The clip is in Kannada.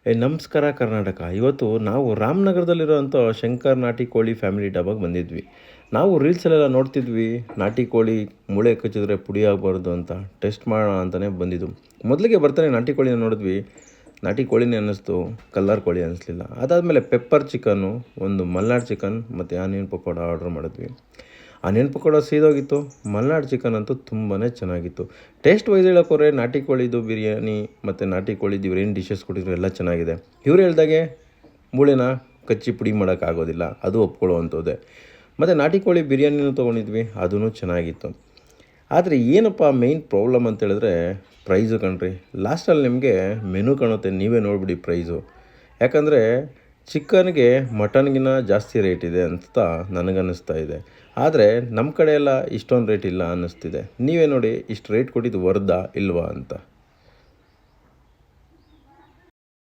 ನಮಸ್ಕಾರ ಕರ್ನಾಟಕ. ಇವತ್ತು ನಾವು ರಾಮನಗರದಲ್ಲಿರೋಂಥ ಶಂಕರ್ ನಾಟಿ ಕೋಳಿ ಫ್ಯಾಮಿಲಿ ಡಾಬಾಗೆ ಬಂದಿದ್ವಿ. ನಾವು ರೀಲ್ಸಲ್ಲೆಲ್ಲ ನೋಡ್ತಿದ್ವಿ, ನಾಟಿ ಕೋಳಿ ಮೂಳೆ ಕಚ್ಚಿದ್ರೆ ಪುಡಿ ಆಗಬಾರ್ದು ಅಂತ ಟೆಸ್ಟ್ ಮಾಡೋಣ ಅಂತಲೇ ಬಂದಿದ್ದು. ಮೊದಲಿಗೆ ಬರ್ತಾನೆ ನಾಟಿ ಕೋಳಿನ ನೋಡಿದ್ವಿ, ನಾಟಿ ಕೋಳಿನೇ ಅನ್ನಿಸ್ತು, ಕಲ್ಲರ್ ಕೋಳಿ ಅನ್ನಿಸ್ಲಿಲ್ಲ. ಅದಾದಮೇಲೆ ಪೆಪ್ಪರ್ ಚಿಕನ್ನು, ಒಂದು ಮಲ್ನಾಡ್ ಚಿಕನ್ ಮತ್ತು ಆನಿಯನ್ ಪಕೋಡ ಆರ್ಡ್ರ್ ಮಾಡಿದ್ವಿ. ಆನಿಯನ್ ಪಕೋಡ ಸೀದೋಗಿತ್ತು, ಮಲ್ನಾಡ್ ಚಿಕನ್ ಅಂತೂ ತುಂಬಾ ಚೆನ್ನಾಗಿತ್ತು. ಟೇಸ್ಟ್ ವೈಸ್ ಹೇಳೋಕೋರೆ ನಾಟಿ ಕೋಳಿದು ಬಿರಿಯಾನಿ ಮತ್ತು ನಾಟಿ ಕೋಳಿದು ಇವ್ರೇನು ಡಿಶಸ್ ಕೊಟ್ಟಿದ್ರು ಎಲ್ಲ ಚೆನ್ನಾಗಿದೆ. ಇವ್ರು ಹೇಳ್ದಾಗೆ ಮೂಳೆನ ಕಚ್ಚಿ ಪುಡಿ ಮಾಡೋಕ್ಕಾಗೋದಿಲ್ಲ, ಅದು ಒಪ್ಕೊಳ್ಳುವಂಥದ್ದೇ. ಮತ್ತು ನಾಟಿ ಕೋಳಿ ಬಿರಿಯಾನಿನೂ ತೊಗೊಂಡಿದ್ವಿ, ಅದೂ ಚೆನ್ನಾಗಿತ್ತು. ಆದರೆ ಏನಪ್ಪ ಮೇಯ್ನ್ ಪ್ರಾಬ್ಲಮ್ ಅಂತ ಹೇಳಿದ್ರೆ ಪ್ರೈಸು ಕಣ್ರಿ. ಲಾಸ್ಟಲ್ಲಿ ನಿಮಗೆ ಮೆನು ಕಾಣುತ್ತೆ, ನೀವೇ ನೋಡಿಬಿಡಿ ಪ್ರೈಸು. ಯಾಕಂದರೆ ಚಿಕನ್ಗೆ ಮಟನ್ಗಿನ್ನ ಜಾಸ್ತಿ ರೇಟ್ ಇದೆ ಅಂತ ನನಗನ್ನಿಸ್ತಾ ಇದೆ. ಆದರೆ ನಮ್ಮ ಕಡೆ ಎಲ್ಲ ಇಷ್ಟೊಂದು ರೇಟ್ ಇಲ್ಲ ಅನ್ನಿಸ್ತಿದೆ. ನೀವೇ ನೋಡಿ, ಇಷ್ಟು ರೇಟ್ ಕೊಟ್ಟಿದ್ದು ವರ್ದಾ ಇಲ್ವಾ ಅಂತ.